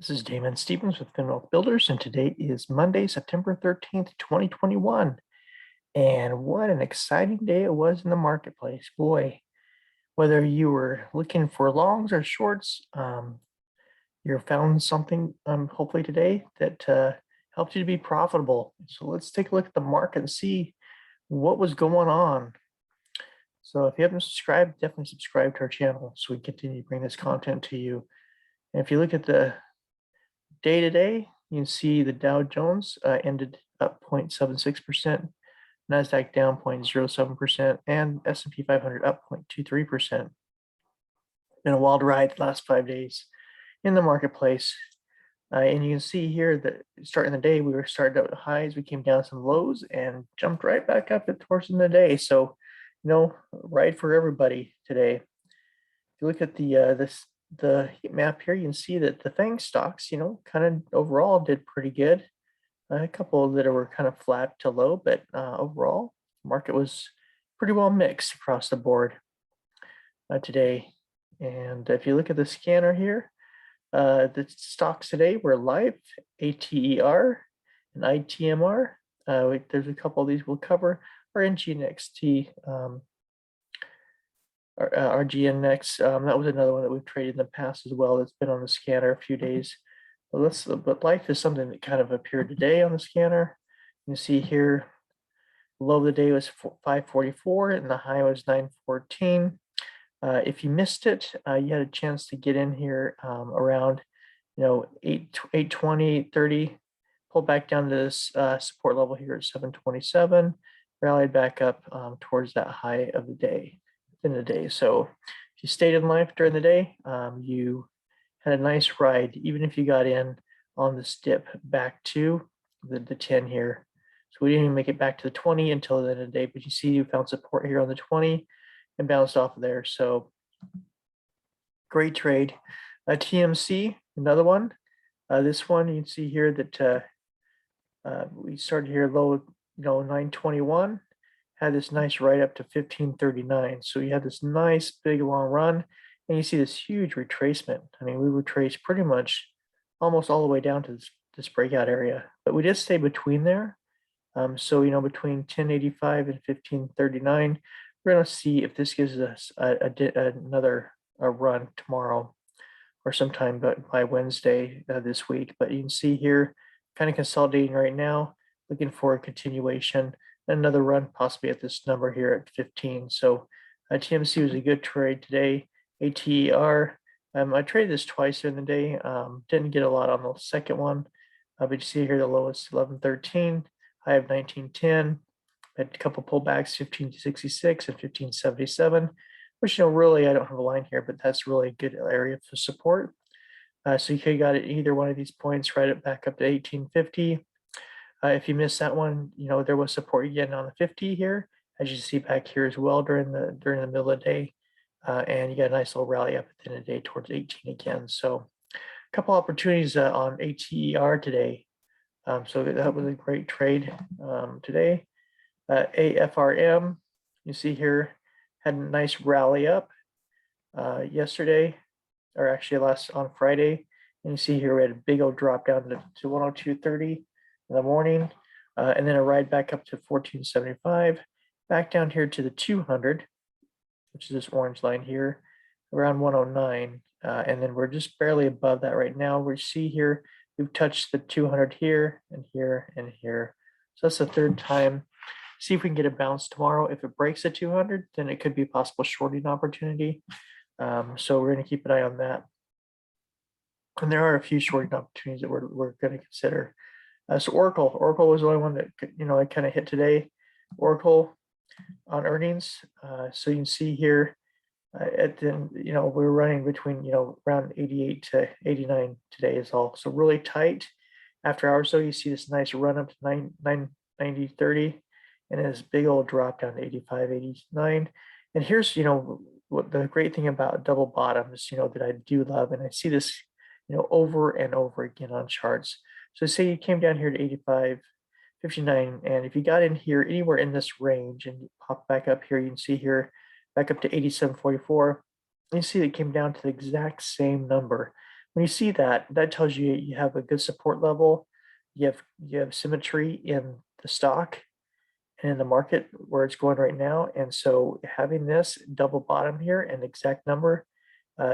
This is Damon Stevens with Finwealth Builders, and today is Monday, September 13th, 2021. And what an exciting day it was in the marketplace. Boy, whether you were looking for longs or shorts, you found something hopefully today that helped you to be profitable. So let's take a look at the market and see what was going on. So if you haven't subscribed, definitely subscribe to our channel so we continue to bring this content to you. And if you look at the day to day, you can see the Dow Jones ended up 0.76%, NASDAQ down 0.07%, and S&P 500 up 0.23%. Been a wild ride the last 5 days in the marketplace. And you can see here that starting the day, we were starting out at highs, we came down some lows and jumped right back up at towards the end of the day. So, ride for everybody today. If you look at the heat map here, you can see that the FANG stocks, kind of overall did pretty good. A couple that were kind of flat to low, but overall, the market was pretty well mixed across the board today. And if you look at the scanner here, the stocks today were live, ATER and ITMR. There's a couple of these we'll cover. RNG and XT, RGNX, that was another one that we've traded in the past as well. It's been on the scanner a few days. But life is something that kind of appeared today on the scanner. You can see here, the low of the day was 544 and the high was 914. If you missed it, you had a chance to get in here around 820, 830, pull back down to this support level here at 727, rallied back up towards that high of the day. In the day. So if you stayed in life during the day, you had a nice ride, even if you got in on this dip back to the 10 here. So we didn't even make it back to the 20 until the end of the day, but you see you found support here on the 20 and bounced off of there. So great trade. TMC, another one. This one you can see here that we started here low, 921. Had this nice right up to 1539. So you had this nice big long run, and you see this huge retracement. I mean, we retraced pretty much almost all the way down to this breakout area, but we did stay between there. So between 1085 and 1539, we're going to see if this gives us another run tomorrow or sometime by Wednesday this week. But you can see here, kind of consolidating right now, looking for a continuation. Another run possibly at this number here at 15. So TMC was a good trade today. ATER, I traded this twice in the day. Didn't get a lot on the second one, but you see here the lowest 1113, high of 1910. Had a couple pullbacks, 1566 and 1577, which really I don't have a line here, but that's really a good area for support. So you could have got it either one of these points right up back up to 1850. If you missed that one, there was support again on the 50 here, as you see back here as well during the middle of the day, and you got a nice little rally up at the end of the day towards 18 again. So a couple opportunities on ATER today. So that was a great trade today. AFRM, you see here, had a nice rally up yesterday, or actually on Friday, and you see here we had a big old drop down to 102.30. in the morning, and then a ride back up to 1475, back down here to the 200, which is this orange line here, around 109, and then we're just barely above that right now. We see here we've touched the 200 here and here and here, so that's the third time. See if we can get a bounce tomorrow. If it breaks the 200, then it could be a possible shorting opportunity. So we're going to keep an eye on that, and there are a few shorting opportunities that we're going to consider. So Oracle was the only one that I kind of hit today. Oracle on earnings. So you can see here we're running between around 88 to 89 today is all. So really tight. After hours, so you see this nice run up to 990.30, and this big old drop down to 85, 89. And here's what the great thing about double bottoms that I do love, and I see this over and over again on charts. So say you came down here to 85.59, and if you got in here anywhere in this range and you pop back up here, you can see here back up to 87.44. You see it came down to the exact same number, When you see that, that tells you you have a good support level, you have symmetry in the stock and in the market where it's going right now. And so having this double bottom here and exact number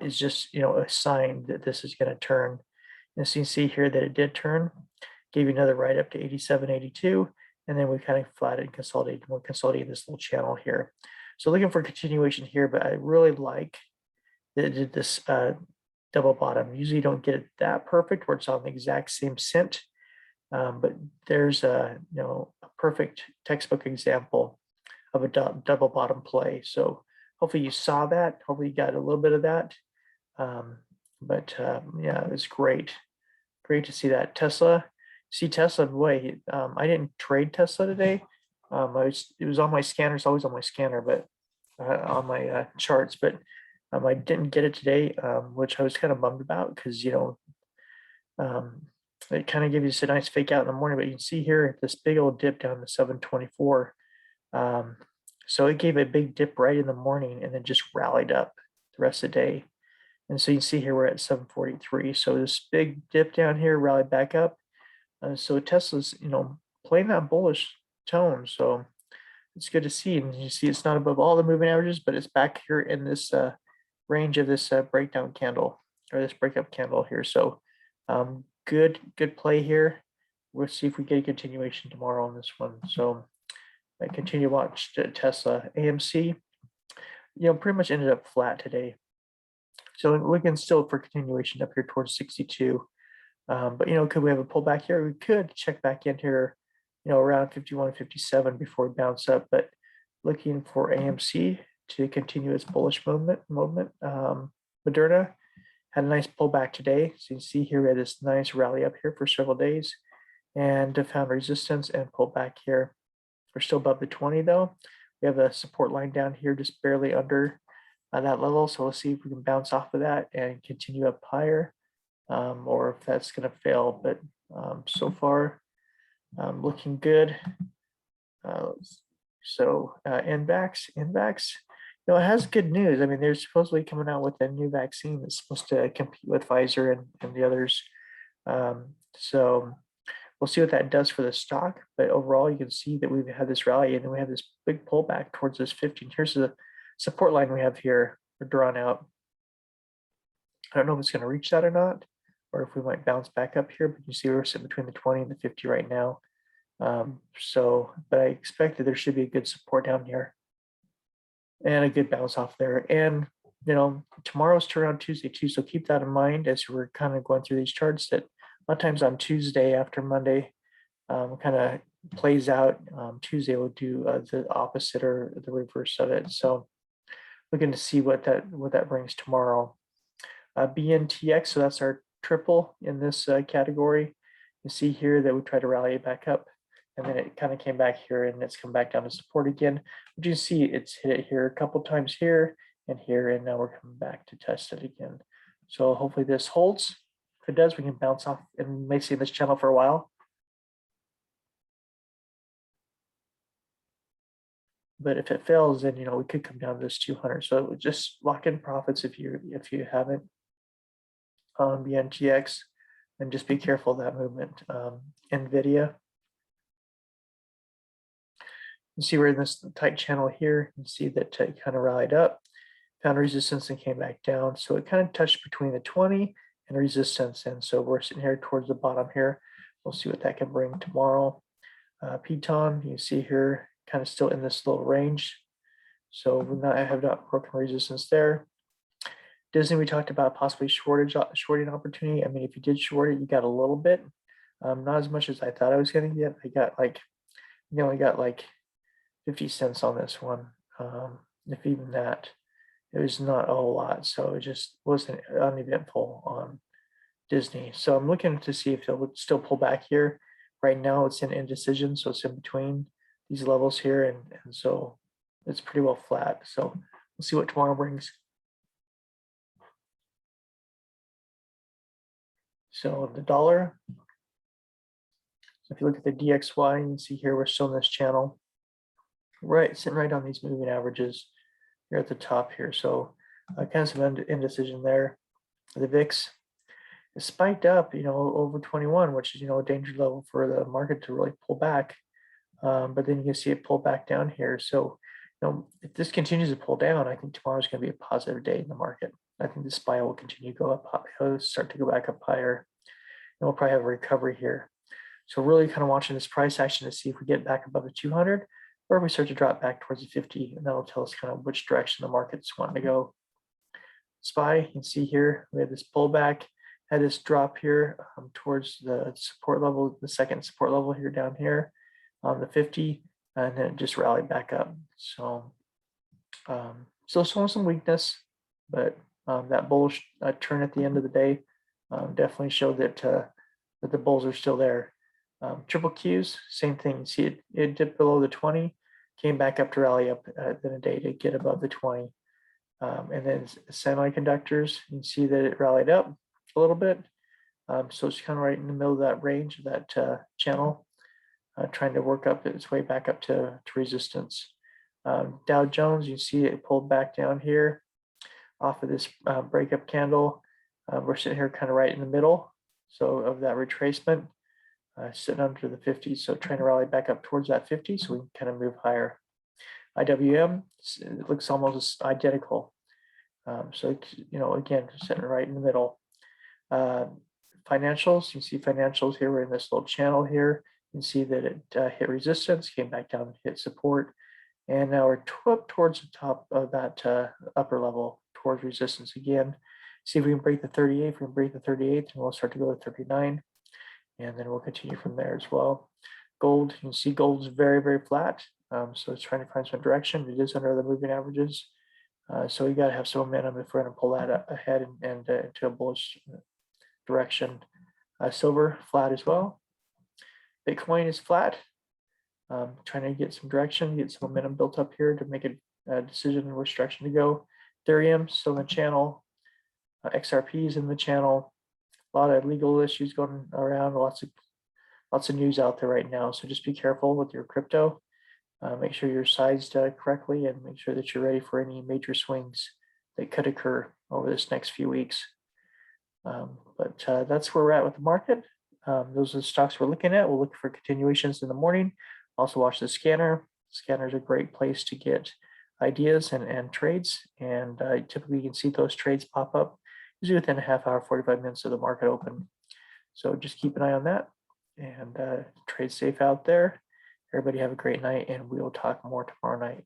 is just, a sign that this is going to turn. And so you can see here that it did turn, gave you another ride up to 87.82, and then we kind of flatted and consolidated. We're consolidating this little channel here. So looking for continuation here, but I really like that it did this double bottom. Usually you don't get it that perfect where it's on the exact same cent, but there's a perfect textbook example of a double bottom play. So hopefully you saw that. Hopefully you got a little bit of that. Yeah, it was great. Great to see that. Tesla, boy, I didn't trade Tesla today. It was on my scanner. It's always on my scanner, but on my charts, but I didn't get it today, which I was kind of bummed about because, it kind of gives you a nice fake out in the morning, but you can see here this big old dip down to 724. So it gave a big dip right in the morning and then just rallied up the rest of the day. And so you can see here we're at 743. So this big dip down here rallied back up. So Tesla's, playing that bullish tone. So it's good to see. And you see it's not above all the moving averages, but it's back here in this range of this breakdown candle or this breakup candle here. So good play here. We'll see if we get a continuation tomorrow on this one. So I continue to watch Tesla. AMC, pretty much ended up flat today. So we're looking still for continuation up here towards 62. But could we have a pullback here? We could check back in here, around 51, 57 before we bounce up. But looking for AMC to continue its bullish movement. Moderna had a nice pullback today. So you can see here we had this nice rally up here for several days and found resistance and pulled back here. We're still above the 20 though. We have a support line down here just barely under that level. So let's see if we can bounce off of that and continue up higher, or if that's going to fail. But so far, looking good. NVAX, it has good news. I mean, they're supposedly coming out with a new vaccine that's supposed to compete with Pfizer and the others. So we'll see what that does for the stock. But overall, you can see that we've had this rally and then we have this big pullback towards this 15. Here's the support line we have here. We're drawn out. I don't know if it's going to reach that or not, or if we might bounce back up here. But you see we're sitting between the 20 and the 50 right now. But I expect that there should be a good support down here and a good bounce off there. And, tomorrow's turnaround Tuesday too. So keep that in mind as we're kind of going through these charts, that a lot of times on Tuesday after Monday kind of plays out. Tuesday will do the opposite or the reverse of it. So looking to see what that brings tomorrow. BNTX, so that's our triple in this category. You see here that we try to rally it back up, and then it kind of came back here and it's come back down to support again. But you see it's hit it here a couple times here, and now we're coming back to test it again. So hopefully this holds. If it does, we can bounce off and may see this channel for a while. But if it fails, then we could come down to this 200. So just lock in profits if you haven't on BNTX, and just be careful of that movement. NVDA. You see we're in this tight channel here. You see that it kind of rallied up, found resistance and came back down. So it kind of touched between the 20 and resistance. And so we're sitting here towards the bottom here. We'll see what that can bring tomorrow. Piton, you see here, kind of still in this little range. So I have not broken resistance there. Disney, we talked about possibly shorting opportunity. I mean, if you did short it, you got a little bit, not as much as I thought I was going to get. I got like 50 cents on this one, if even that. It was not a whole lot, so it just wasn't uneventful on Disney. So I'm looking to see if it would still pull back here. Right now it's in indecision, so it's in between these levels here, and so it's pretty well flat. So we'll see what tomorrow brings. So the dollar, so if you look at the DXY, you can see here we're still in this channel, right, sitting right on these moving averages here at the top here. So kind of some indecision there. The VIX, it spiked up, over 21, which is, a danger level for the market to really pull back. But then you can see it pull back down here. So, if this continues to pull down, I think tomorrow is going to be a positive day in the market. I think the SPY will continue to go up, it'll start to go back up higher, and we'll probably have a recovery here. So really kind of watching this price action to see if we get back above the 200, or if we start to drop back towards the 50, and that'll tell us kind of which direction the market's wanting to go. SPY, you can see here, we had this pullback, had this drop here towards the support level, the second support level here down here on the 50, and then it just rallied back up. So still showing some weakness, but that bullish turn at the end of the day definitely showed that that the bulls are still there. Triple Qs, same thing. You see it dipped below the 20, came back up to rally up in a day to get above the 20. And then semiconductors, you can see that it rallied up a little bit. So it's kind of right in the middle of that range, of that channel, trying to work up its way back up to resistance. Dow Jones, you see it pulled back down here off of this breakup candle. We're sitting here kind of right in the middle, so of that retracement, sitting under the 50, so trying to rally back up towards that 50 so we can kind of move higher. IWM, it looks almost identical. So, again, sitting right in the middle. Financials, you see financials here, we're in this little channel here. You can see that it hit resistance, came back down and hit support. And now we're up towards the top of that upper level, towards resistance again. See if we can break the 38. If we can break the 38, then we'll start to go to 39. And then we'll continue from there as well. Gold, you can see gold is very, very flat. So it's trying to find some direction. It is under the moving averages. So we got to have some momentum if we're going to pull that ahead and into a bullish direction. Silver, flat as well. Bitcoin is flat. Trying to get some direction, get some momentum built up here to make a decision in which direction to go. Ethereum still in the channel. XRP is in the channel. A lot of legal issues going around. Lots of news out there right now. So just be careful with your crypto. Make sure you're sized correctly, and make sure that you're ready for any major swings that could occur over this next few weeks. But that's where we're at with the market. Those are the stocks we're looking at. We'll look for continuations in the morning. Also watch the scanner. Scanner is a great place to get ideas and trades. And typically you can see those trades pop up usually within a half hour, 45 minutes of the market open. So just keep an eye on that, and trade safe out there. Everybody have a great night, and we will talk more tomorrow night.